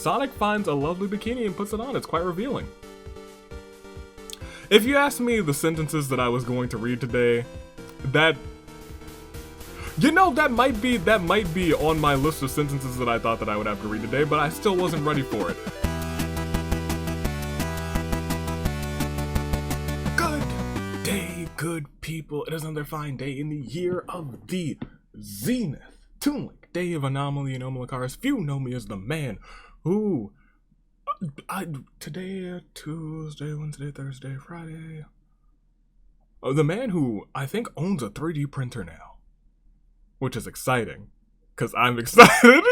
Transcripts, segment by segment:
Sonic finds a lovely bikini and puts it on. It's quite revealing. If you asked me the sentences that I was going to read today, that might be on my list of sentences that I thought that I would have to read today, but I still wasn't ready for it. Good day, good people. It is another fine day in the year of the Zenith. Toon Link, day of anomaly and Omalakars. Few know me as the man who today, Tuesday, Wednesday, Thursday, Friday. The man who I think owns a 3D printer now, which is exciting, cause I'm excited.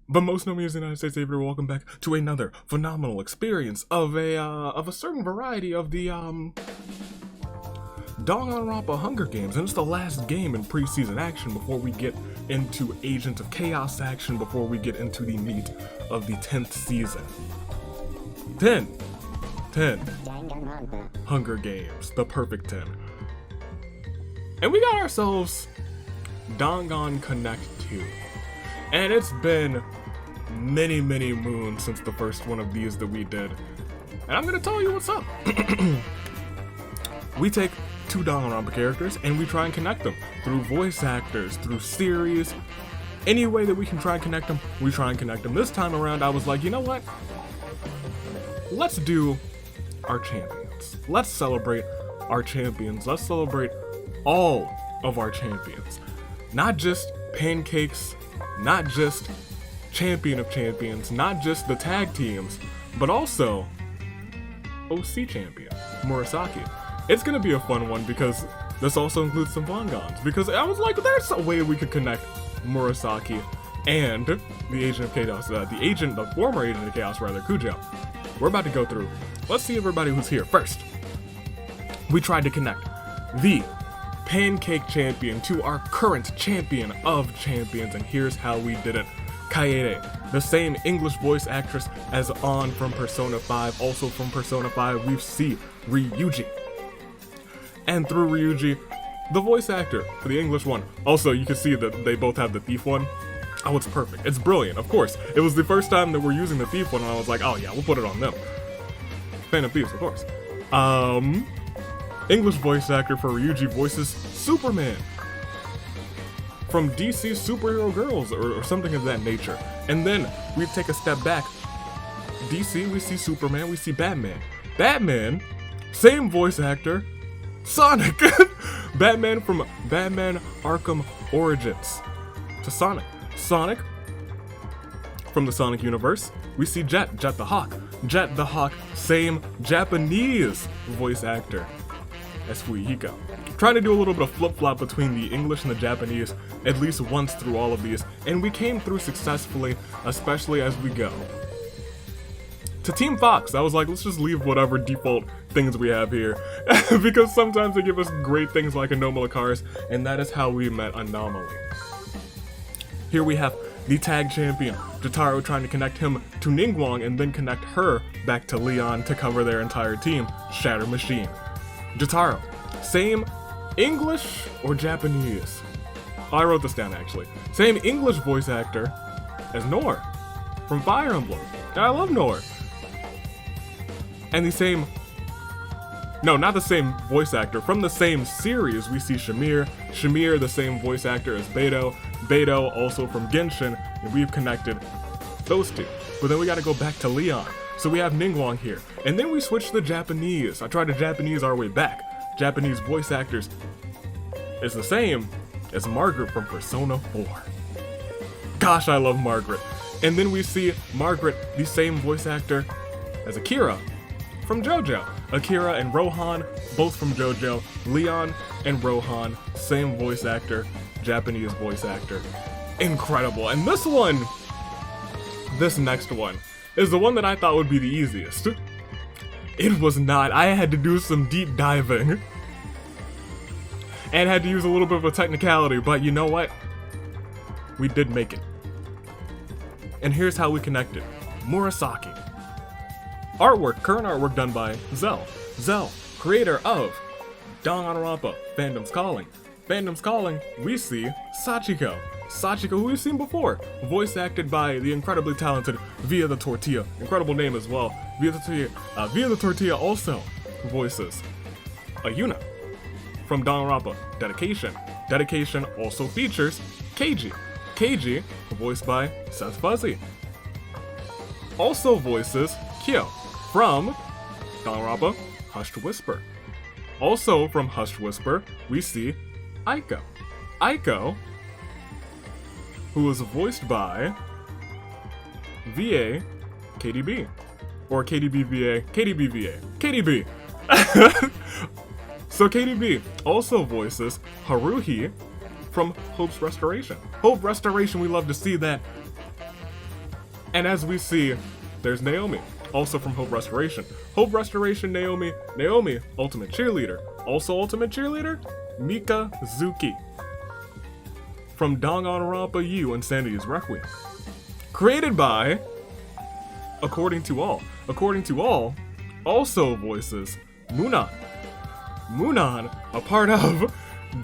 But most know me as the United States Savior. Welcome back to another phenomenal experience of a certain variety of the Danganronpa Hunger Games, and it's the last game in preseason action before we get into Agent of Chaos action, before we get into the meat of the 10th season. 10 Hunger Games, the perfect 10. And we got ourselves Dangan-Connect 2. And it's been many moons since the first one of these that we did. And I'm gonna tell you what's up. We take two Danganronpa characters and we try and connect them through voice actors, through series, any way that we can try and connect them, we try and connect them. This time around I was like, you know what? Let's do our champions. Let's celebrate our champions. Let's celebrate all of our champions. Not just pancakes, not just champion of champions, not just the tag teams, but also OC champion, Murasaki. It's gonna be a fun one because this also includes some Vongons, because I was like, there's a way we could connect Murasaki and the Agent of Chaos, the former Agent of Chaos, Kujo. We're about to go through. Let's see everybody who's here. First, we tried to connect the Pancake Champion to our current Champion of Champions, and here's how we did it. Kaede, the same English voice actress as An from Persona 5, also from Persona 5, we see Ryuji. And through Ryuji, the voice actor for the English one. Also, you can see that they both have the thief one. Oh, it's perfect. It's brilliant, of course. It was the first time that we're using the thief one, and I was like, oh yeah, we'll put it on them. Fan of Thieves, of course. English voice actor for Ryuji voices Superman from DC Superhero Girls, or something of that nature. And then we take a step back. DC, we see Superman, we see Batman. Batman, same voice actor, Sonic. Batman from Batman Arkham Origins to Sonic. Sonic from the Sonic universe, we see Jet the Hawk. Jet the Hawk, same Japanese voice actor as Fuihiko. Trying to do a little bit of flip-flop between the English and the Japanese at least once through all of these, and we came through successfully, especially as we go to Team Fox. I was like, let's just leave whatever default things we have here, because sometimes they give us great things like Anomalakars, and that is how we met Anomaly. Here we have the tag champion, Jotaro, trying to connect him to Ningguang and then connect her back to Leon to cover their entire team, Shatter Machine. Jotaro, same English or Japanese? Oh, I wrote this down actually. Same English voice actor as Nor from Fire Emblem. I love Nor. And the same, no, not the same voice actor. From the same series, we see Shamir. Shamir, the same voice actor as Beto. Beto, also from Genshin, and we've connected those two. But then we gotta go back to Leon. So we have Ningguang here. And then we switch to the Japanese. I tried to Japanese our way back. Japanese voice actors is the same as Margaret from Persona 4. Gosh, I love Margaret. And then we see Margaret, the same voice actor as Akira from JoJo. Akira and Rohan, both from JoJo. Leon and Rohan, same voice actor, Japanese voice actor. Incredible. And this next one, is the one that I thought would be the easiest. It was not. I had to do some deep diving. And had to use a little bit of a technicality, but you know what? We did make it. And here's how we connected. Murasaki. Artwork, current artwork done by Zell. Zell, creator of Danganronpa, Fandom's Calling. Fandom's Calling, we see Sachiko. Sachiko, who we've seen before, voice acted by the incredibly talented Via the Tortilla. Incredible name as well. Via the Tortilla also voices Ayuna from Danganronpa Deadication. Deadication also features Keiji. Keiji, voiced by Seth Fuzzy. Also voices Kyo from Danganronpa Hushed Whisper. Also from Hushed Whisper, we see Aiko. Aiko, who was voiced by VA KDB. Or KDB VA, KDB VA, KDB. So KDB also voices Haruhi from Hope's Restoration. Hope Restoration, we love to see that. And as we see, there's Naomi, also from Hope Restoration. Hope Restoration, Naomi, Ultimate Cheerleader. Also Ultimate Cheerleader, Mikazuki from Danganronpa U and Sanity's Requiem. Created by, according to all, also voices Munan. Munan, a part of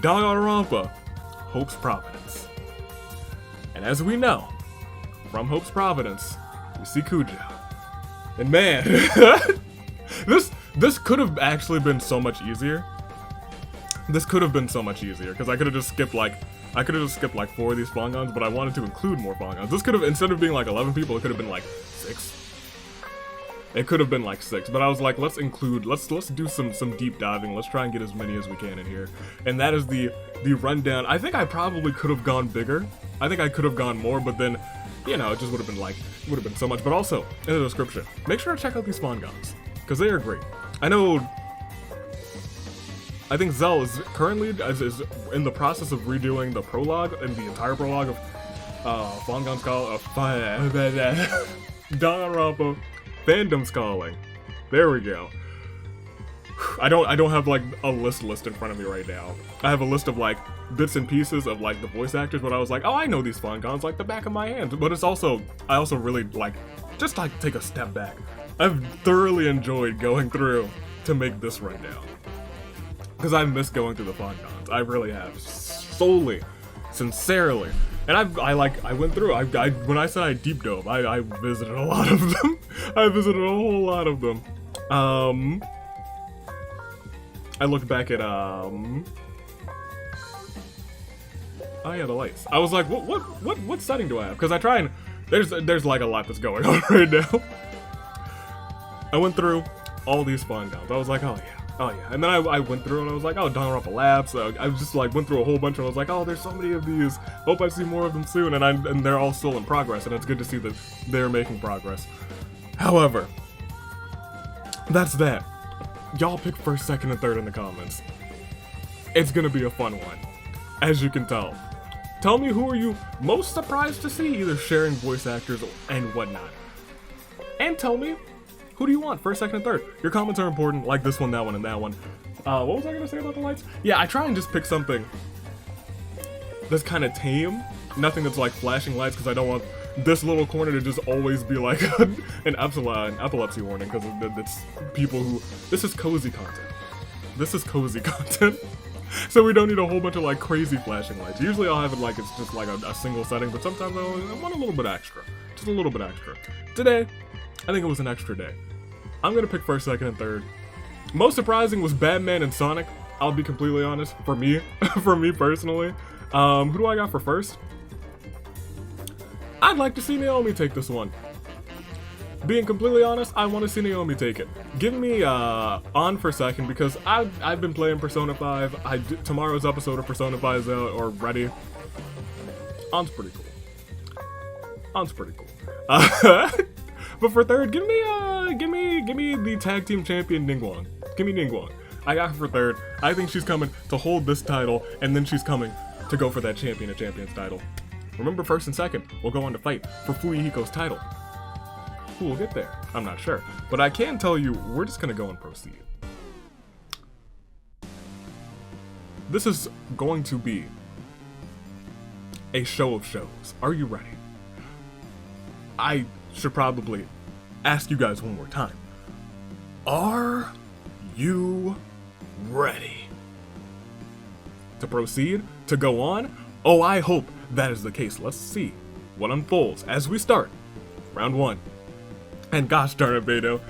Danganronpa Hope's Providence. And as we know, from Hope's Providence, we see Kujo. And man, this could have actually been so much easier. This could have been so much easier, because I could have just skipped like 4 of these Fangons, but I wanted to include more Fangons. This could have, instead of being like 11 people, it could have been like 6. It could have been like 6, but I was like, let's do some deep diving. Let's try and get as many as we can in here. And that is the rundown. I think I probably could have gone bigger. I think I could have gone more, but then, you know, it just would have been so much. But also, in the description, make sure to check out these Fangons, because they are great. I think Zell is currently is in the process of redoing the prologue and the entire prologue of Fandom's Calling, Danganronpa Fandom's Calling. There we go. I don't have like a list in front of me right now. I have a list of like bits and pieces of like the voice actors, but I was like, oh, I know these Fangons like the back of my hand. But I also really like just like take a step back. I've thoroughly enjoyed going through to make this rundown. Because I miss going through the Fangons. I really have. Solely. Sincerely. And I went through. When I said I deep dove, I visited a lot of them. I visited a whole lot of them. I looked back at oh yeah, the lights. I was like, what setting do I have? Because I try and there's like a lot that's going on right now. I went through all these Fangons. I was like, oh yeah. And then I went through and I was like, oh, Danganronpa Labs. I just like went through a whole bunch and I was like, oh, there's so many of these. Hope I see more of them soon. And they're all still in progress, and it's good to see that they're making progress. However, that's that. Y'all pick first, second, and third in the comments. It's gonna be a fun one, as you can tell. Tell me, who are you most surprised to see either sharing voice actors and whatnot. And tell me, who do you want? First, second, and third. Your comments are important, like this one, that one, and that one. What was I gonna say about the lights? Yeah, I try and just pick something that's kind of tame. Nothing that's like flashing lights, because I don't want this little corner to just always be like an epilepsy warning, because it's people who... This is cozy content. This is cozy content. So we don't need a whole bunch of like crazy flashing lights. Usually I'll have it like it's just like a single setting, but sometimes I want a little bit extra. Just a little bit extra. Today, I think it was an extra day. I'm gonna pick first, second, and third. Most surprising was Batman and Sonic. I'll be completely honest. For me, for me personally. Who do I got for first? I'd like to see Naomi take this one. Being completely honest, I want to see Naomi take it. Give me On for second, because I've been playing Persona 5. Tomorrow's episode of Persona 5 is out or ready. On's pretty cool. On's pretty cool. But for third, give me the tag team champion Ningguang. Give me Ningguang. I got her for third. I think she's coming to hold this title, and then she's coming to go for that champion of champions title. Remember, first and second will go on to fight for Fuyuhiko's title. Who will get there? I'm not sure. But I can tell you, we're just gonna go and proceed. This is going to be a show of shows. Are you ready? I should probably ask you guys one more time. Are you ready? To proceed? To go on? Oh, I hope that is the case. Let's see what unfolds as we start round 1. And gosh darn it, Beto.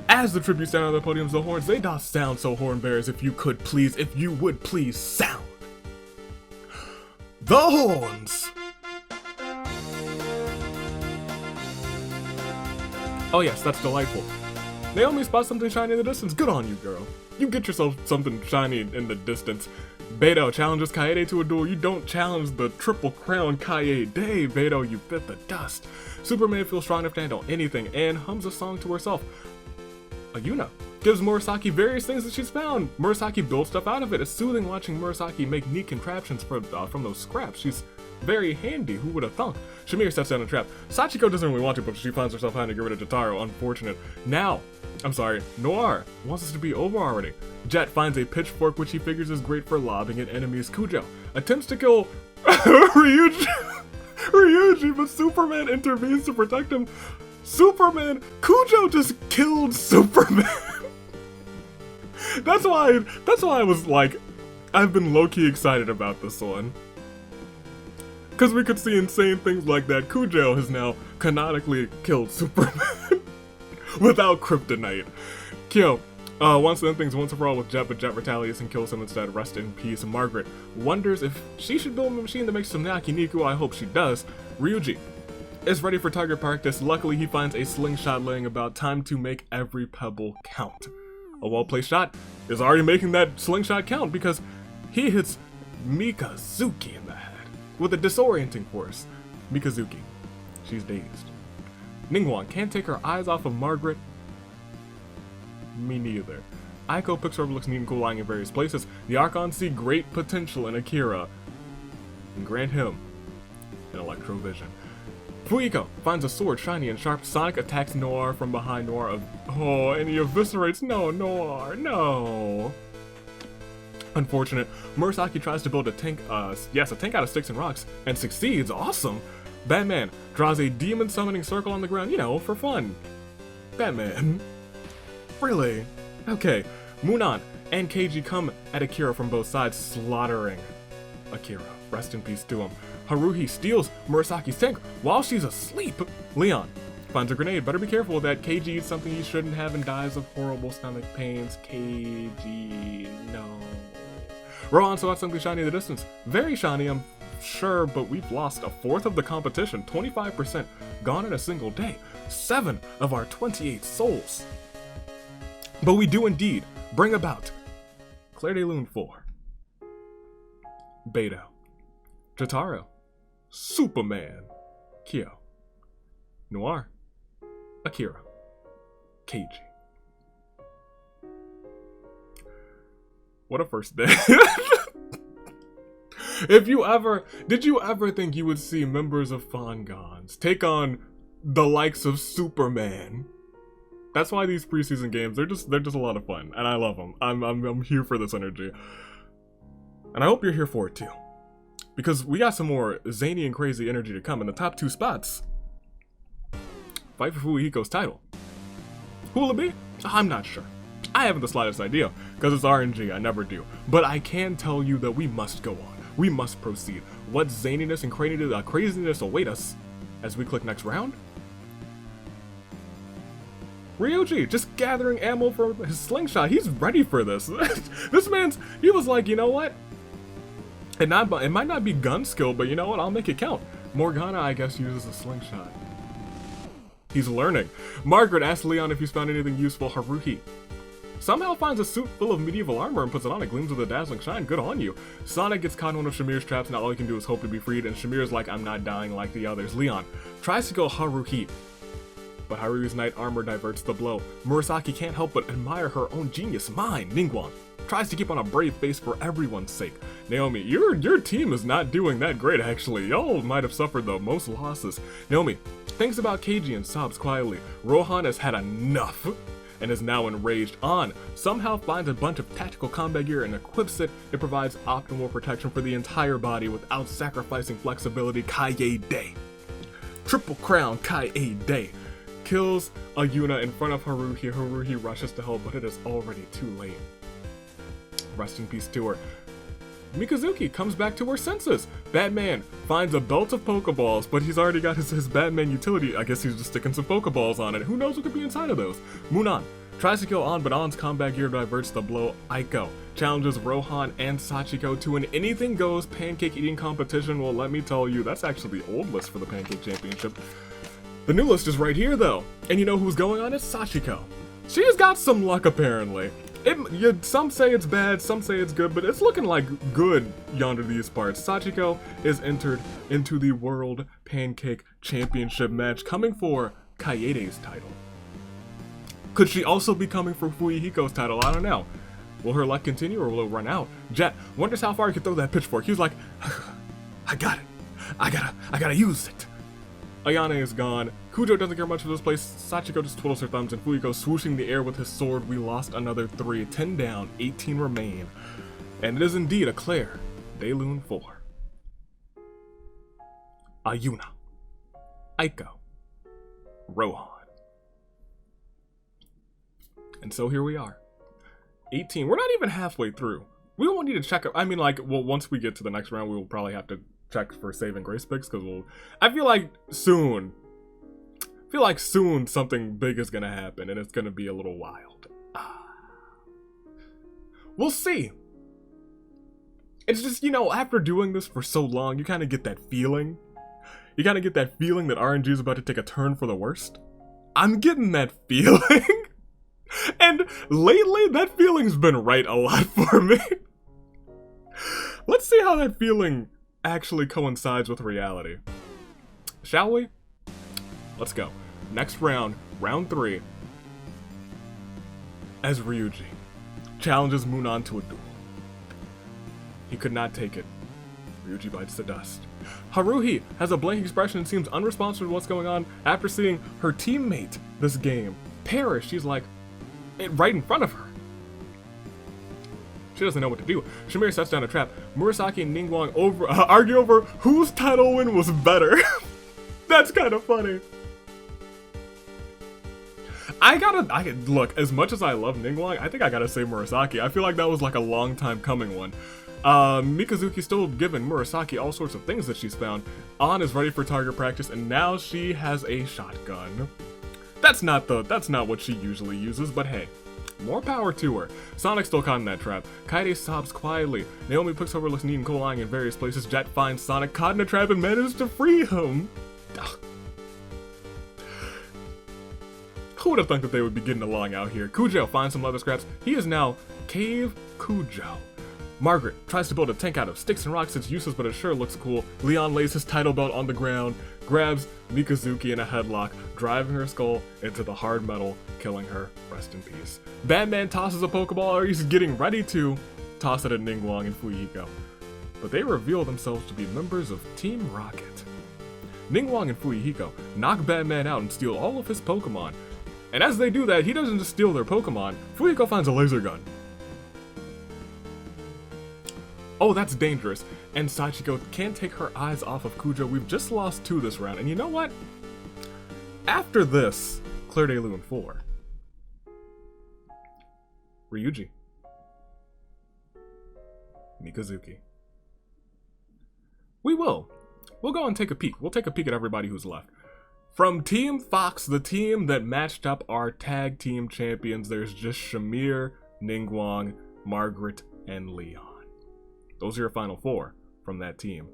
As the tribute stand on the podiums, the horns, they doth sound so horn bearers. If you would please sound the horns. Oh yes, that's delightful. Naomi spots something shiny in the distance. Good on you, girl. You get yourself something shiny in the distance. Beto challenges Kaede to a duel. You don't challenge the Triple Crown Kaede. Beto, you bit the dust. Superman feels strong enough to handle anything and hums a song to herself. Ayuna gives Murasaki various things that she's found. Murasaki builds stuff out of it. It's soothing watching Murasaki make neat contraptions from those scraps. She's very handy. Who would have thunk? Shamir steps down a trap. Sachiko doesn't really want to, but she finds herself having to get rid of Jotaro. Unfortunate. Noir wants us to be over already. Jet finds a pitchfork which he figures is great for lobbing at enemies. Kujo attempts to kill Ryuji, but Superman intervenes to protect him. Kujo just killed Superman. That's why I was like, I've been low-key excited about this one. Because we could see insane things like that. Kujo has now canonically killed Superman without kryptonite. Kyo wants to end things once and for all with Jet, but Jet retaliates and kills him instead. Rest in peace. Margaret wonders if she should build a machine that makes some yakiniku. I hope she does. Ryuji is ready for target practice. Luckily, he finds a slingshot laying about. Time to make every pebble count. A well-placed shot is already making that slingshot count because he hits Mikazuki in the head with a disorienting force. Mikazuki, she's dazed. Ningguang can't take her eyes off of Margaret. Me neither. Aiko picks her up, looks neat and cool lying in various places. The Archons see great potential in Akira and grant him an electrovision. Fuiko finds a sword shiny and sharp. Sonic attacks Noir from behind. And he eviscerates Noir. No. Unfortunate. Murasaki tries to build a tank out of sticks and rocks and succeeds. Awesome. Batman draws a demon summoning circle on the ground, for fun. Batman. Really? Okay. Munan and Keiji come at Akira from both sides, slaughtering Akira. Rest in peace to him. Haruhi steals Murasaki's tank while she's asleep. Leon finds a grenade. Better be careful with that. Keiji eats something he shouldn't have and dies of horrible stomach pains. Keiji, no. Rohan saw something shiny in the distance. Very shiny, I'm sure, but we've lost a fourth of the competition. 25% gone in a single day. 7 of our 28 souls. But we do indeed bring about Claire de Lune 4. Beto. Jotaro. Superman. Kyo. Noir. Akira. Keiji. What a first day. Did you ever think you would see members of Fangons take on the likes of Superman? That's why these preseason games, they're just a lot of fun, and I love them. I'm here for this energy. And I hope you're here for it too. Because we got some more zany and crazy energy to come in the top 2 spots. Fight for Fuuhiko's title. Who will it be? I'm not sure. I haven't the slightest idea, because it's RNG, I never do. But I can tell you that we must go on. We must proceed. What zaniness and craziness await us as we click next round? Ryuji, just gathering ammo for his slingshot. He's ready for this. He was like, you know what? It might not be gun skill, but you know what? I'll make it count. Morgana, I guess, uses a slingshot. He's learning. Margaret asks Leon if he's found anything useful. Haruhi somehow finds a suit full of medieval armor and puts it on. It gleams with a dazzling shine. Good on you. Sonic gets caught in one of Shamir's traps, and all he can do is hope to be freed, and Shamir's like, I'm not dying like the others. Leon tries to go Haruhi, but Haruhi's knight armor diverts the blow. Murasaki can't help but admire her own genius mind. Ningguang tries to keep on a brave face for everyone's sake. Naomi, your team is not doing that great actually. Y'all might have suffered the most losses. Naomi thinks about Keiji and sobs quietly. Rohan has had enough and is now enraged. An somehow finds a bunch of tactical combat gear and equips it. It provides optimal protection for the entire body without sacrificing flexibility. Kaede. Triple Crown Kaede. Kills Ayuna in front of Haruhi. Haruhi rushes to help, but it is already too late. Rest in peace to her. Mikazuki comes back to her senses. Batman finds a belt of Pokeballs, but he's already got his Batman utility. I guess he's just sticking some Pokeballs on it. Who knows what could be inside of those? Munan tries to kill An, but An's combat gear diverts the blow. Aiko challenges Rohan and Sachiko to an anything goes pancake eating competition. Well, let me tell you, that's actually the old list for the Pancake Championship. The new list is right here, though. And you know who's going on? It's Sachiko. She's got some luck, apparently. Some say it's bad, some say it's good, but it's looking like good yonder these parts. Sachiko is entered into the World Pancake Championship match, coming for Kaede's title. Could she also be coming for Fuyuhiko's title? I don't know. Will her luck continue or will it run out? Jet wonders how far he can throw that pitchfork. He's like, I got it. I gotta use it. Ayane is gone. Kujo doesn't care much for this place. Sachiko just twiddles her thumbs and Fuyuhiko swooshing the air with his sword. We lost another 3. 10 down, 18 remain. And it is indeed a Claire de Lune 4. Ayuna. Aiko. Rohan. And so here we are. 18. We're not even halfway through. We won't need to check. I mean, like, well, once we get to the next round, we will probably have to check for saving grace picks because I feel like soon something big is gonna happen and it's gonna be a little wild. We'll see. It's just, you know, after doing this for so long, you kind of get that feeling. You kind of get that feeling that RNG is about to take a turn for the worst. I'm getting that feeling. And lately, that feeling's been right a lot for me. Let's see how that feeling actually coincides with reality. Shall we? Let's go. Next round, round 3. As Ryuji challenges Munan to a duel. He could not take it. Ryuji bites the dust. Haruhi has a blank expression and seems unresponsive to what's going on after seeing her teammate this game perish. She's like, right in front of her. She doesn't know what to do. Shamir sets down a trap. Murasaki and Ningguang argue over whose title win was better. That's kind of funny. Look, as much as I love Ningguang, I think I gotta say Murasaki. I feel like that was like a long time coming one. Mikazuki's still giving Murasaki all sorts of things that she's found. An is ready for target practice, and now she has a shotgun. That's not what she usually uses, but hey. More power to her. Sonic's still caught in that trap. Kaede sobs quietly. Naomi picks over looks neat and cool-eyeing in various places. Jet finds Sonic caught in a trap and manages to free him. Ugh. Who would have thought that they would be getting along out here? Kujo finds some leather scraps. He is now Cave Kujo. Margaret tries to build a tank out of sticks and rocks. It's useless, but it sure looks cool. Leon lays his title belt on the ground, grabs Mikazuki in a headlock, driving her skull into the hard metal, killing her. Rest in peace. Batman tosses a Pokeball, or he's getting ready to toss it at Ningguang and Fuyuhiko. But they reveal themselves to be members of Team Rocket. Ningguang and Fuyuhiko knock Batman out and steal all of his Pokemon. And as they do that, he doesn't just steal their Pokemon. Fuyuhiko finds a laser gun. Oh, that's dangerous. And Sachiko can't take her eyes off of Kujo. We've just lost 2 this round. And you know what? After this, Claire de Lune 4. Ryuji. Mikazuki. We'll go and take a peek. We'll take a peek at everybody who's left. From Team Fox, the team that matched up our tag team champions, there's just Shamir, Ningguang, Margaret, and Leon. Those are your final 4 from that team.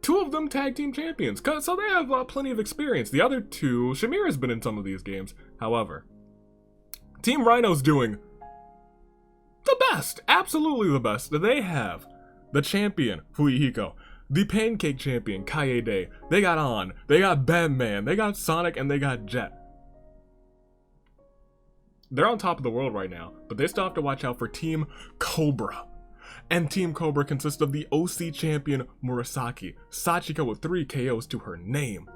2 of them tag team champions, so they have plenty of experience. The other 2, Shamir has been in some of these games. However, Team Rhino's doing the best, absolutely the best. They have the champion, Fuyuhiko, the pancake champion, Kaede. They got An, they got Batman, they got Sonic, and they got Jet. They're on top of the world right now, but they still have to watch out for Team Cobra. And Team Cobra consists of the OC champion Murasaki, Sachiko with 3 KOs to her name,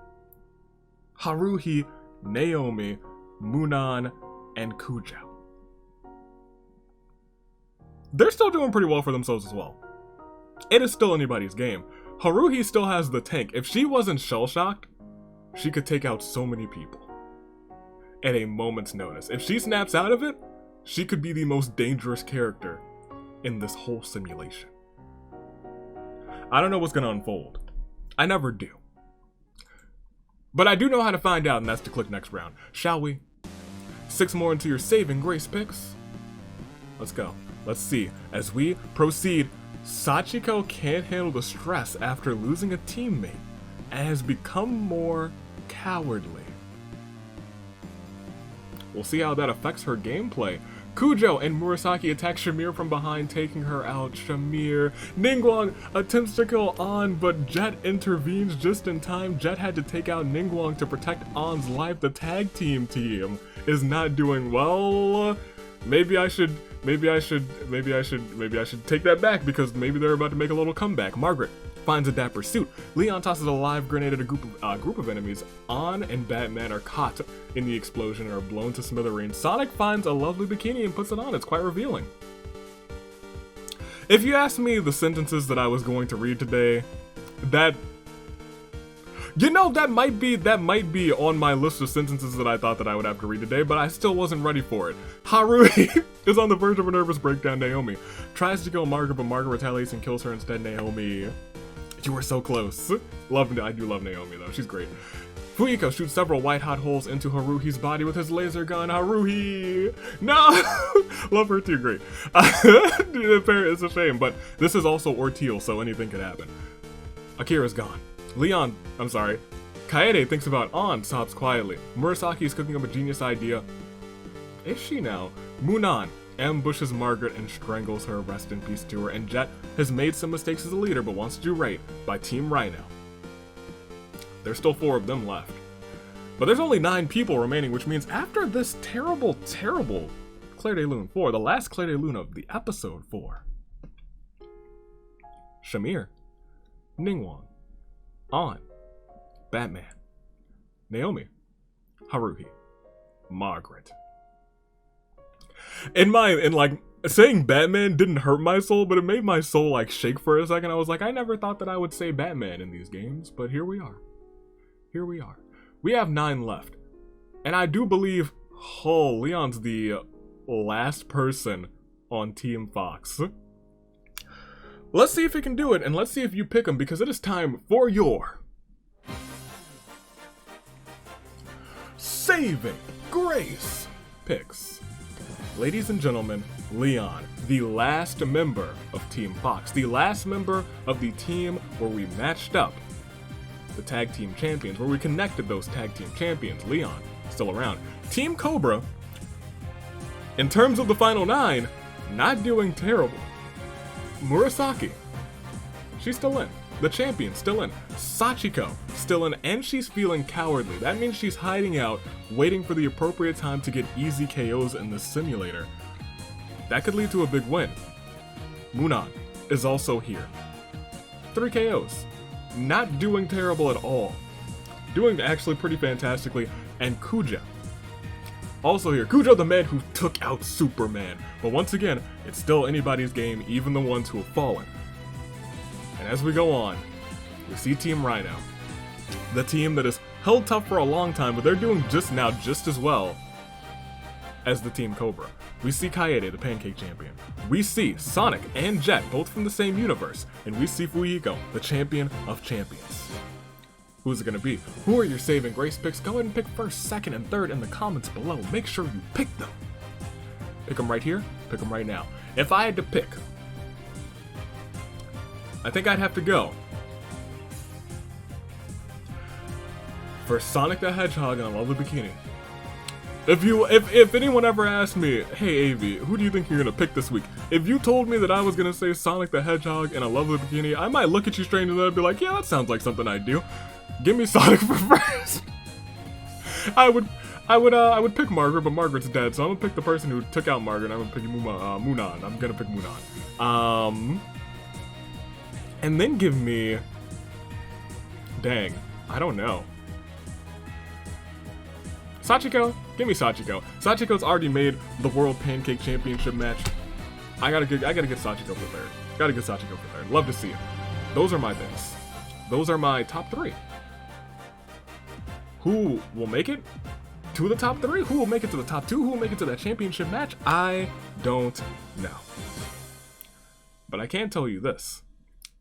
Haruhi, Naomi, Munan, and Kujo. They're still doing pretty well for themselves as well. It is still anybody's game. Haruhi still has the tank. If she wasn't shell-shocked, she could take out so many people at a moment's notice. If she snaps out of it, she could be the most dangerous character in this whole simulation. I don't know what's gonna unfold. I never do. But I do know how to find out, and that's to click next round. Shall we? 6 more into your saving grace picks. Let's go. Let's see. As we proceed, Sachiko can't handle the stress after losing a teammate and has become more cowardly. We'll see how that affects her gameplay. Kujo and Murasaki attack Shamir from behind, taking her out. Shamir. Ningguang attempts to kill An, but Jet intervenes just in time. Jet had to take out Ningguang to protect An's life. The tag team is not doing well. Maybe I should take that back, because maybe they're about to make a little comeback. Margaret finds a dapper suit. Leon tosses a live grenade at a group of enemies. An and Batman are caught in the explosion and are blown to smithereens. Sonic finds a lovely bikini and puts it on. It's quite revealing. If you asked me the sentences that I was going to read today, that might be on my list of sentences that I thought that I would have to read today, but I still wasn't ready for it. Haruhi is on the verge of a nervous breakdown. Naomi tries to kill Margaret, but Margaret retaliates and kills her instead. Naomi, you were so close. I do love Naomi though, she's great. Fuyiko shoots several white-hot holes into Haruhi's body with his laser gun. Haruhi! No! Love her too, great. It's a shame, but this is also Orteal, so anything could happen. Akira's gone. Kaede thinks about An, sobs quietly. Murasaki is cooking up a genius idea. Is she now? Munan ambushes Margaret and strangles her. Rest in peace to her. And Jet has made some mistakes as a leader, but wants to do right by Team Rhino. There's still 4 of them left. But there's only 9 people remaining, which means after this terrible Claire de Lune 4, the last Claire de Lune of the episode 4, Shamir, Ningguang, An, Batman, Naomi, Haruhi, Margaret. Saying Batman didn't hurt my soul, but it made my soul like shake for a second. I was like, I never thought that I would say Batman in these games, but here we are. Here we are. We have 9 left. And I do believe, Leon's the last person on Team Fox. Let's see if he can do it, and let's see if you pick him, because it is time for your Saving Grace picks. Ladies and gentlemen, Leon, the last member of Team Fox, the last member of the team where we matched up the tag team champions, where we connected those tag team champions. Leon, still around. Team Cobra, in terms of the final 9, not doing terrible. Murasaki, she's still in. The champion's still in. Sachiko, still in, and she's feeling cowardly. That means she's hiding out, waiting for the appropriate time to get easy KOs in the simulator. That could lead to a big win. Munan is also here. 3 KOs. Not doing terrible at all. Doing actually pretty fantastically. And Kuja, also here. Kujo, the man who took out Superman. But once again, it's still anybody's game, even the ones who have fallen. And as we go on, we see Team Rhino. The team that has held tough for a long time, but they're doing just as well as the Team Cobra. We see Kaede, the Pancake Champion. We see Sonic and Jet, both from the same universe. And we see Fuyiko, the Champion of Champions. Who's it gonna be? Who are your saving grace picks? Go ahead and pick first, second, and third in the comments below. Make sure you pick them. Pick them right here, pick them right now. If I had to pick, I think I'd have to go for Sonic the Hedgehog and I Love the Bikini. If anyone ever asked me, hey Avi, who do you think you're gonna pick this week? If you told me that I was gonna say Sonic the Hedgehog and I Love the Bikini, I might look at you strange and then I'd be like, yeah, that sounds like something I'd do. Give me Sonic for first. I would pick Margaret, but Margaret's dead, so I'm gonna pick the person who took out Margaret. I'm gonna pick Munan. I'm gonna pick Munan. And then give me, dang, I don't know. Sachiko? Give me Sachiko. Sachiko's already made the World Pancake Championship match. I gotta get Sachiko for third. Gotta get Sachiko for third. Love to see it. Those are my picks. Those are my top 3. Who will make it to the top 3? Who will make it to the top 2? Who will make it to that championship match? I don't know. But I can tell you this.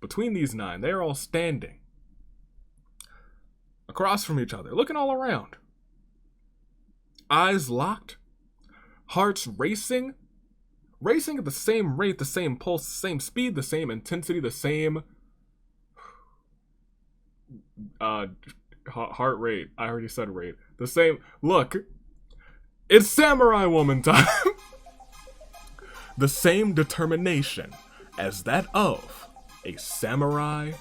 between these 9, they are all standing across from each other, looking all around. Eyes locked, hearts racing at the same rate, the same pulse, the same speed, the same intensity, the same heart rate. I already said rate. The same. Look, it's samurai woman time. The same determination as that of a samurai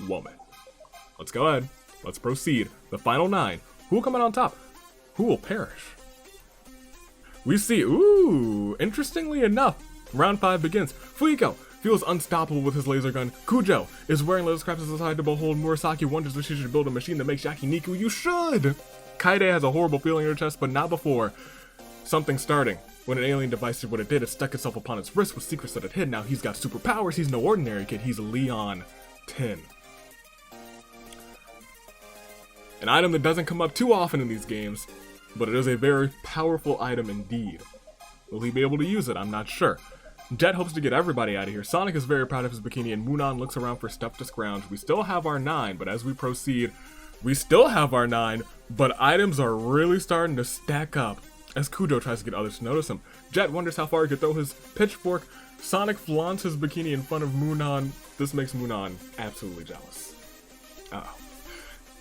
woman. Let's go ahead. Let's proceed. The final 9. Who will come out on top? Who will perish? We see, ooh, interestingly enough, round 5 begins. Fuyiko feels unstoppable with his laser gun. Kujo is wearing laser scraps aside to behold. Murasaki wonders if she should build a machine that makes Yakiniku. You should! Kaede has a horrible feeling in her chest, but not before something starting. When an alien device did what it did, it stuck itself upon its wrist with secrets that it hid. Now he's got superpowers. He's no ordinary kid. He's Leon 10. An item that doesn't come up too often in these games, but it is a very powerful item indeed. Will he be able to use it? I'm not sure. Jet hopes to get everybody out of here. Sonic is very proud of his bikini, and Moonan looks around for stuff to scrounge. We still have our 9, but as we proceed, we still have our 9, but items are really starting to stack up as Kujo tries to get others to notice him. Jet wonders how far he could throw his pitchfork. Sonic flaunts his bikini in front of Moonan. This makes Moonan absolutely jealous. Uh-oh.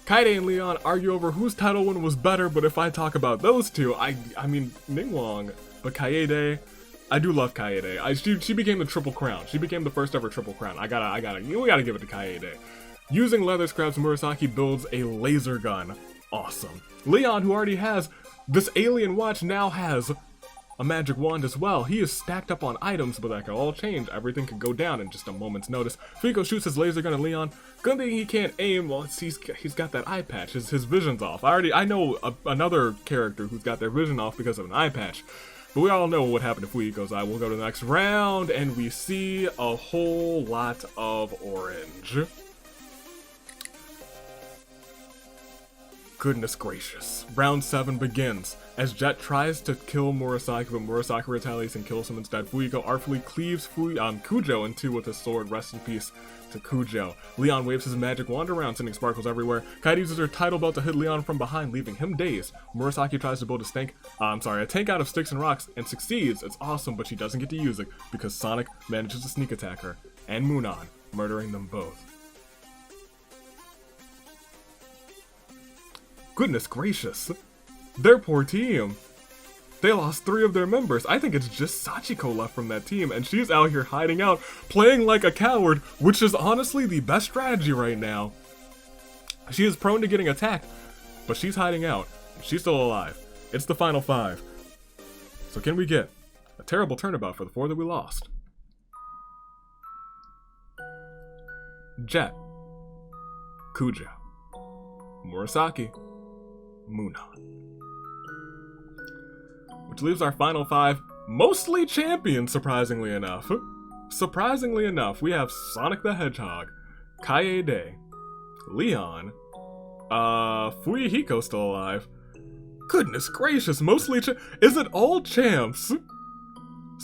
Kaede and Leon argue over whose title win was better, but if I talk about those two, I mean, Ningguang, but Kaede, I do love Kaede. She became the Triple Crown. She became the first ever Triple Crown. We gotta give it to Kaede. Using leather scraps, Murasaki builds a laser gun. Awesome. Leon, who already has this alien watch, now has a magic wand as well. He is stacked up on items, but that can all change. Everything can go down in just a moment's notice. Fuyiko shoots his laser gun at Leon. Good thing he can't aim. Well, he's got that eye patch. His vision's off. I know another character who's got their vision off because of an eye patch. But we all know what happened to Fuyiko's eye. We'll go to the next round, and we see a whole lot of orange. Goodness gracious. Round 7 begins. As Jet tries to kill Murasaki, but Murasaki retaliates and kills him instead. Fuyiko artfully cleaves Kujo in two with his sword. Rest in peace to Kujo. Leon waves his magic wand around, sending sparkles everywhere. Kaede uses her title belt to hit Leon from behind, leaving him dazed. Murasaki tries to build a tank out of sticks and rocks, and succeeds. It's awesome, but she doesn't get to use it because Sonic manages to sneak attack her and Moonan, murdering them both. Goodness gracious. Their poor team. They lost 3 of their members. I think it's just Sachiko left from that team, and she's out here hiding out, playing like a coward, which is honestly the best strategy right now. She is prone to getting attacked, but she's hiding out. She's still alive. It's the final 5. So can we get a terrible turnabout for the 4 that we lost? Jet, Kujo, Murasaki, Moonan. Which leaves our final 5 mostly champions, surprisingly enough. Surprisingly enough, we have Sonic the Hedgehog, Kaede, Leon, Fuyuhiko still alive. Goodness gracious, mostly is it all champs?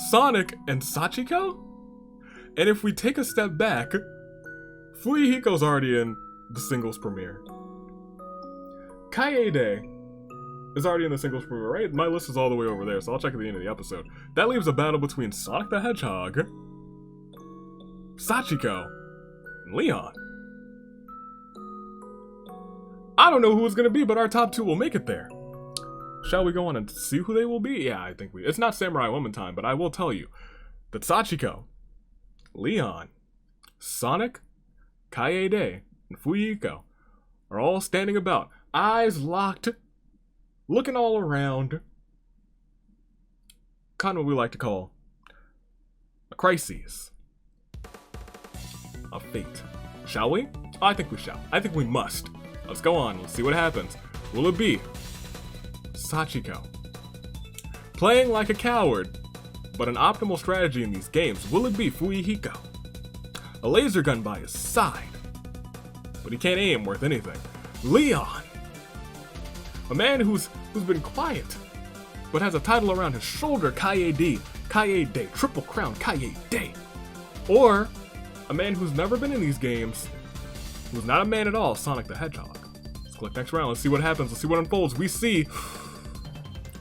Sonic and Sachiko? And if we take a step back, Fuyuhiko's already in the singles premiere. Kaede is already in the singles premiere, right? My list is all the way over there, so I'll check at the end of the episode. That leaves a battle between Sonic the Hedgehog, Sachiko, and Leon. I don't know who it's gonna be, but our top 2 will make it there. Shall we go on and see who they will be? Yeah, I think it's not Samurai Woman time, but I will tell you that Sachiko, Leon, Sonic, Kaede, and Fuyuhiko are all standing about, eyes locked, looking all around. Kind of what we like to call a crisis of fate. Shall we? I think we shall. I think we must. Let's go on. Let's see what happens. Will it be Sachiko playing like a coward, but an optimal strategy in these games? Will it be Fuyuhiko, a laser gun by his side, but he can't aim worth anything? Leon, a man who's been quiet, but has a title around his shoulder, Kaede, Triple Crown Kaede. Or a man who's never been in these games, who's not a man at all, Sonic the Hedgehog. Let's click next round. Let's see what happens. Let's see what unfolds. We see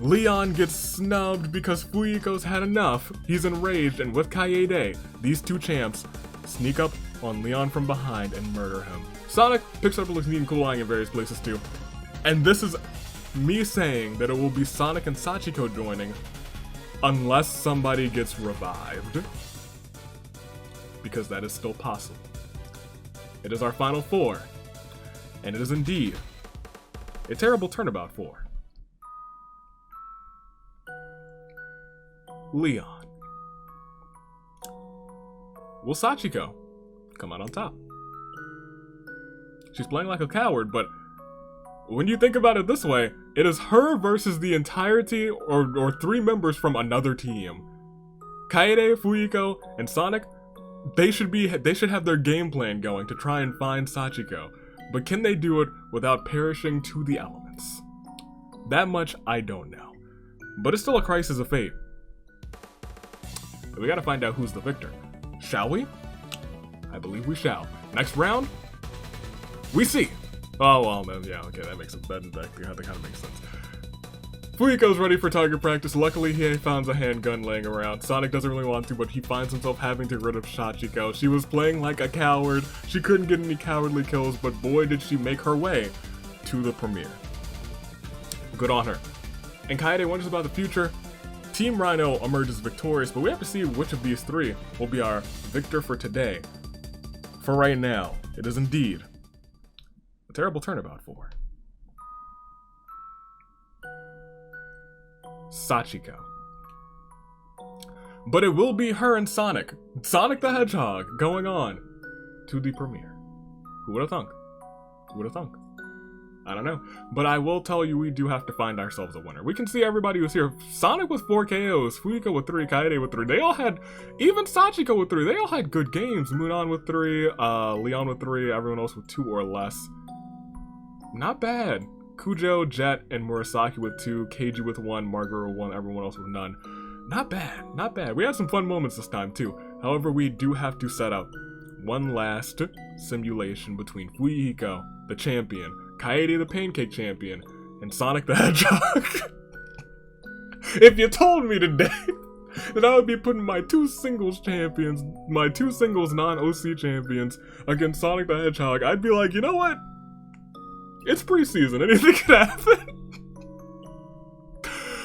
Leon gets snubbed because Fuyiko's had enough. He's enraged, and with Kaede, these two champs sneak up on Leon from behind and murder him. Sonic picks up and looks neat and cool lying in various places too. And this is me saying that it will be Sonic and Sachiko joining unless somebody gets revived. Because that is still possible. It is our final four. And it is indeed a terrible turnabout for Leon. Will Sachiko come out on top? She's playing like a coward, but when you think about it this way, it is her versus the entirety or three members from another team. Kaede, Fuyiko, and Sonic, they should have their game plan going to try and find Sachiko. But can they do it without perishing to the elements? That much I don't know. But it's still a crisis of fate. We gotta find out who's the victor. Shall we? I believe we shall. Next round, we see. Oh, well, then, yeah, okay, that makes sense. That kind of makes sense. Fuyiko's ready for target practice. Luckily, he finds a handgun laying around. Sonic doesn't really want to, but he finds himself having to get rid of Sachiko. She was playing like a coward. She couldn't get any cowardly kills, but boy, did she make her way to the premiere. Good on her. And Kaede wonders about the future. Team Rhino emerges victorious, but we have to see which of these three will be our victor for today. For right now, it is indeed a terrible turnabout for Sachiko. But it will be her and Sonic the Hedgehog, going on to the premiere. Who would have thunk? Who would have thunk? I don't know. But I will tell you, we do have to find ourselves a winner. We can see everybody who's here. Sonic with 4 KOs, Fuyiko with 3, Kaede with 3. They all had, even Sachiko with 3, they all had good games. Munan with 3, Leon with 3, everyone else with 2 or less. Not bad. Kujo, Jet, and Murasaki with 2, Keiji with 1, Margaret with 1, everyone else with none. Not bad, not bad. We had some fun moments this time too. However, we do have to set up one last simulation between Fuyiko, the champion, Kaede, the pancake champion, and Sonic the Hedgehog. If you told me today that I would be putting my two singles champions, my two singles non-OC champions against Sonic the Hedgehog, I'd be like, you know what? It's preseason, anything could happen.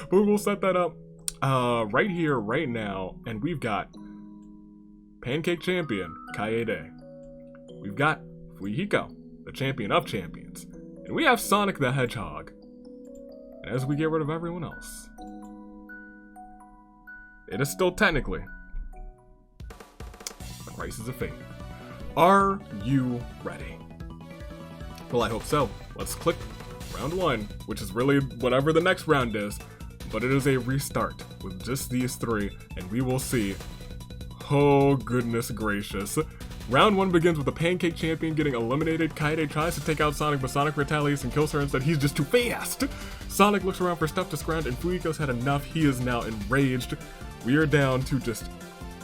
But we'll set that up right here, right now, and we've got Pancake Champion, Kaede. We've got Fuyiko, the champion of champions. And we have Sonic the Hedgehog. And as we get rid of everyone else, it is still technically a crisis of fate. Are you ready? Well, I hope so. Let's click round 1, which is really whatever the next round is, but it is a restart with just these 3, and we will see. Oh, goodness gracious. Round 1 begins with the Pancake Champion getting eliminated. Kaede tries to take out Sonic, but Sonic retaliates and kills her instead. He's just too fast! Sonic looks around for stuff to scrounge, and Fuyiko's had enough. He is now enraged. We are down to just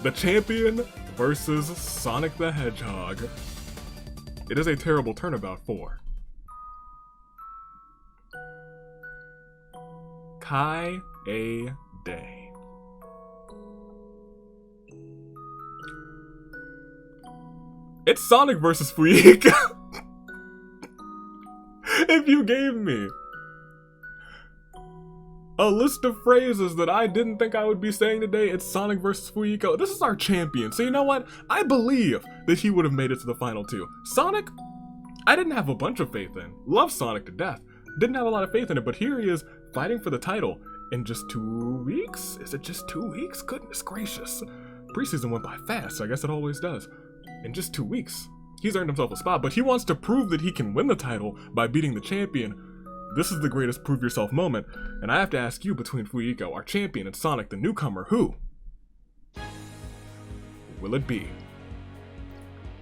the champion versus Sonic the Hedgehog. It is a terrible turnabout for Kaede. It's Sonic versus Fuyiko. If you gave me a list of phrases that I didn't think I would be saying today, it's Sonic versus Fuyiko. This is our champion. So you know what? I believe that he would have made it to the final 2. Sonic, I didn't have a bunch of faith in. Love Sonic to death. Didn't have a lot of faith in it, but here he is fighting for the title in just 2 weeks? Is it just 2 weeks? Goodness gracious. Preseason went by fast, so I guess it always does. In just 2 weeks, he's earned himself a spot, but he wants to prove that he can win the title by beating the champion. This is the greatest prove yourself moment, and I have to ask you, between Fuyiko, our champion, and Sonic, the newcomer, who will it be?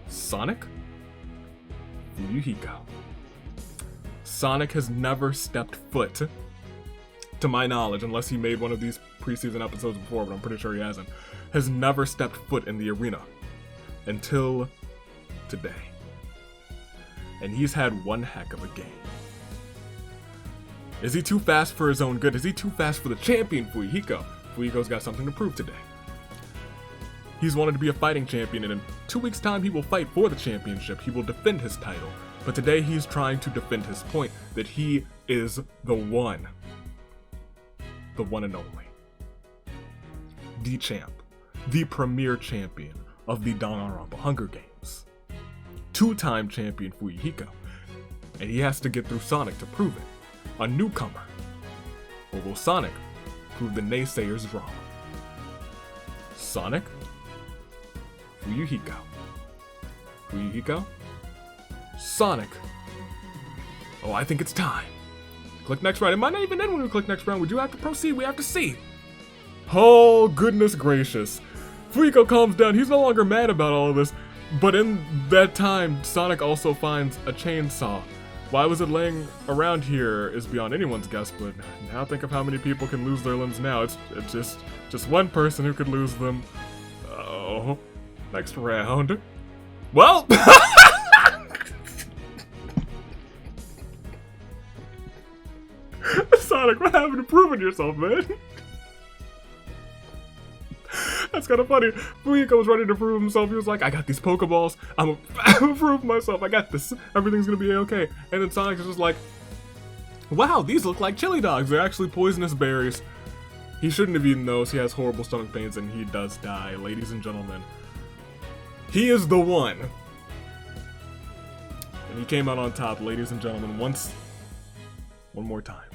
Sonic? Fuyiko. Sonic has never stepped foot, to my knowledge, unless he made one of these preseason episodes before, but I'm pretty sure he hasn't, has never stepped foot in the arena. until today. And he's had one heck of a game. Is he too fast for his own good? Is he too fast for the champion, Fuyuhiko? Fuyuhiko's got something to prove today. He's wanted to be a fighting champion, and in 2 weeks' time he will fight for the championship. He will defend his title. But today he's trying to defend his point that he is the one. The one and only. The champ. The premier champion of the Danganronpa Hunger Games. 2-time champion Fuyuhiko. And he has to get through Sonic to prove it. A newcomer. Or will Sonic prove the naysayers wrong? Sonic? Fuyuhiko. Fuyuhiko? Sonic. Oh, I think it's time. Click next round. It might not even end when we click next round. We do have to proceed. We have to see. Oh, goodness gracious. Fuyuhiko calms down. He's no longer mad about all of this. But in that time, Sonic also finds a chainsaw. Why was it laying around here is beyond anyone's guess, but now think of how many people can lose their limbs now. It's just one person who could lose them. Oh, next round. Well, Sonic, what happened to proving yourself, man? That's kind of funny. Fuyuhiko was ready to prove himself. He was like, I got these Pokeballs. I'm gonna prove myself. I got this. Everything's gonna be okay. And then Sonic is just like, wow, these look like chili dogs. They're actually poisonous berries. He shouldn't have eaten those. He has horrible stomach pains and he does die. Ladies and gentlemen, he is the one. And he came out on top, ladies and gentlemen, one more time.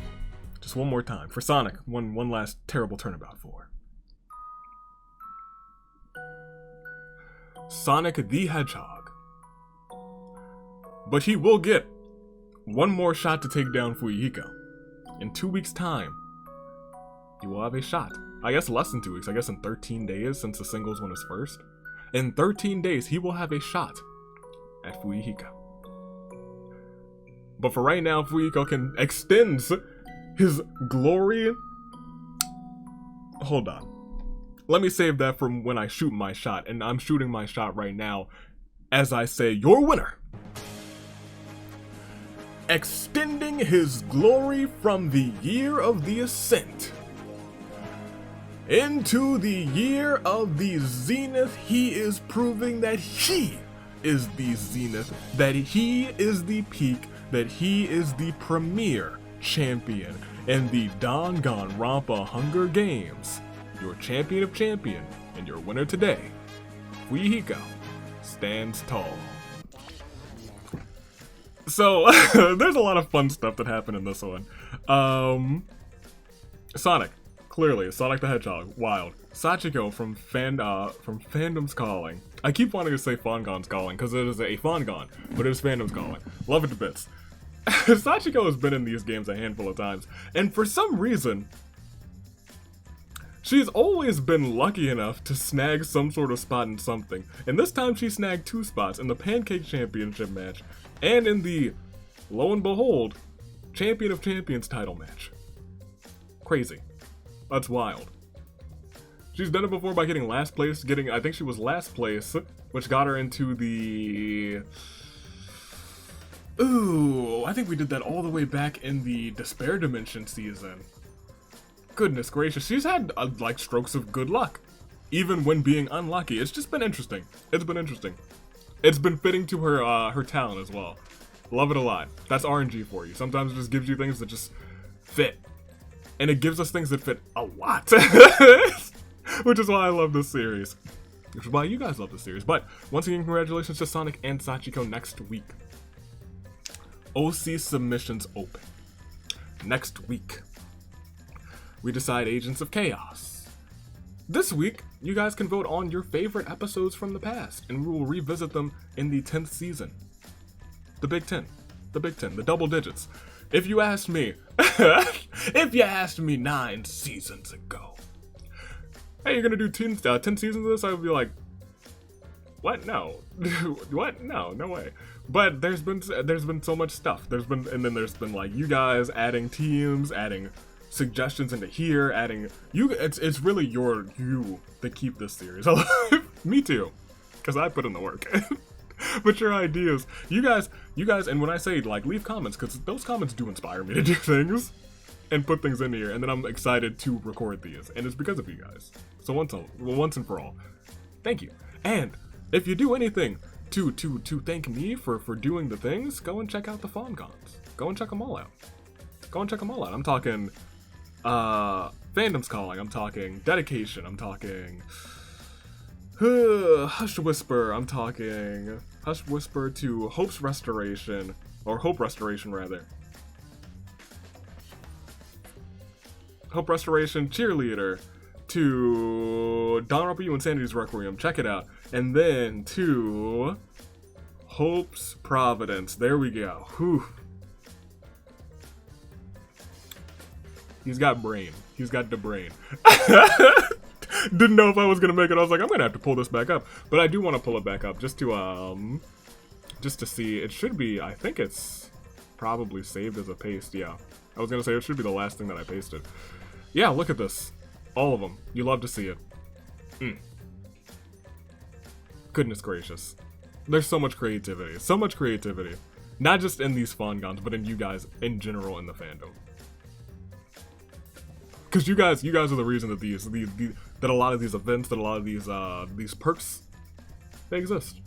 Just one more time. For Sonic, one last terrible turnabout for. Sonic the Hedgehog. But he will get one more shot to take down Fuyuhiko. In 2 weeks' time, he will have a shot. I guess less than 2 weeks. I guess in 13 days, since the singles one is first. In 13 days, he will have a shot at Fuyuhiko. But for right now, Fuyuhiko can extend his glory. Hold on. Let me save that from when I shoot my shot, and I'm shooting my shot right now as I say, your winner. Extending his glory from the year of the Ascent into the year of the Zenith, he is proving that he is the Zenith, that he is the peak, that he is the premier champion in the Danganronpa Hunger Games. Your champion of champion, and your winner today, Fuyuhiko, stands tall. So, there's a lot of fun stuff that happened in this one. Sonic, clearly, Sonic the Hedgehog, wild. Sachiko from Fandom's Calling. I keep wanting to say Fangon's Calling, because it is a Fangon, but it is Fandom's Calling. Love it to bits. Sachiko has been in these games a handful of times, and for some reason, she's always been lucky enough to snag some sort of spot in something, and this time she snagged 2 spots in the Pancake Championship match, and in the, lo and behold, Champion of Champions title match. Crazy. That's wild. She's done it before by getting last place, I think she was last place, which got her into the... Ooh, I think we did that all the way back in the Despair Dimension season. Goodness gracious, she's had, like, strokes of good luck. Even when being unlucky. It's just been interesting. It's been interesting. It's been fitting to her talent as well. Love it a lot. That's RNG for you. Sometimes it just gives you things that just fit. And it gives us things that fit a lot. Which is why I love this series. Which is why you guys love this series. But, once again, congratulations to Sonic and Sachiko next week. OC submissions open. Next week, we decide Agents of Chaos. This week, you guys can vote on your favorite episodes from the past, and we will revisit them in the 10th season. The Big 10. The Big 10. The double digits. If you asked me, if you asked me 9 seasons ago, hey, you're gonna do 10 seasons of this? I would be like, what? No. What? No way. But there's been so much stuff. There's been like you guys adding teams, adding suggestions into here, adding it's really you that keep this series alive. Me too. because I put in the work. But your ideas, you guys, and when I say like leave comments, because those comments do inspire me to do things and put things in here, and then I'm excited to record these, and it's because of you guys. So once and for all, thank you. And if you do anything to thank me for doing the things, go and check out the Fangons. Go and check them all out. Go and check them all out. I'm talking Fandom's Calling. I'm talking Dedication. I'm talking Hush Whisper. I'm talking Hush Whisper to Hope's Restoration, or Hope Restoration rather. Hope Restoration Cheerleader to Danganronpa Insanity's Requiem. Check it out. And then to Hope's Providence. There we go. Whew. He's got brain. He's got the brain. Didn't know if I was gonna make it. I was like, I'm gonna have to pull this back up. But I do want to pull it back up just to see. It should be, I think it's probably saved as a paste, yeah. I was gonna say it should be the last thing that I pasted. Yeah, look at this. All of them. You love to see it. Goodness gracious. There's so much creativity. So much creativity. Not just in these Fangons, but in you guys in general in the fandom. Because you guys are the reason that that a lot of these events, that a lot of these perks, they exist.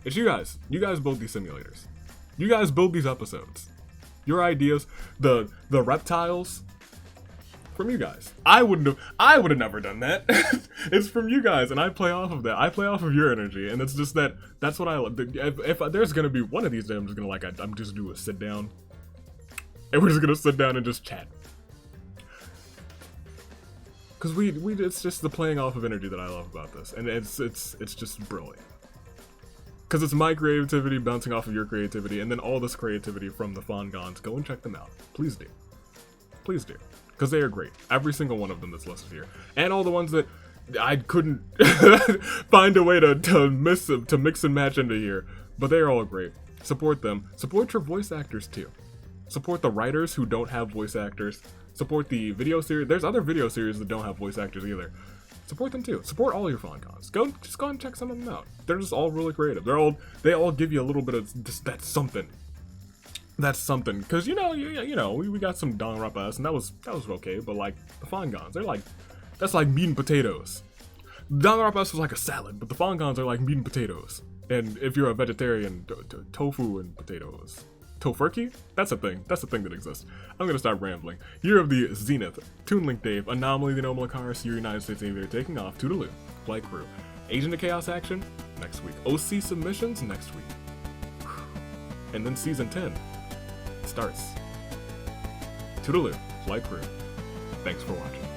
It's you guys. You guys build these simulators. You guys build these episodes. Your ideas, the reptiles, from you guys. I would have never done that. It's from you guys, and I play off of that. I play off of your energy, and it's just that's what I love. If there's gonna be one of these days, I'm just gonna I'm just do a sit down, and we're just gonna sit down and just chat. Cause it's just the playing off of energy that I love about this, and it's just brilliant. Cause it's my creativity bouncing off of your creativity, and then all this creativity from the Fangons. Go and check them out, please do, please do, cause they are great. Every single one of them that's listed here, and all the ones that I couldn't find a way to mix and match into here, but they are all great. Support them. Support your voice actors too. Support the writers who don't have voice actors. Support the video series. There's other video series that don't have voice actors either. Support them too. Support all your Fangons. Just go and check some of them out. They're just all really creative. They all give you a little bit of just that something. That's something. Cause you know we got some Danganronpa and that was okay. But like the Fangons, that's like meat and potatoes. Danganronpa was like a salad, but the Fangons are like meat and potatoes. And if you're a vegetarian, tofu and potatoes. Tofurkey? That's a thing. That's a thing that exists. I'm gonna stop rambling. Year of the Zenith. Toon Link Dave. Anomaly the Anomal Akaris. Your United States Navy taking off. Toodaloo. Flight Crew. Agent of Chaos action? Next week. OC submissions? Next week. And then Season 10 starts. Toodaloo. Flight Crew. Thanks for watching.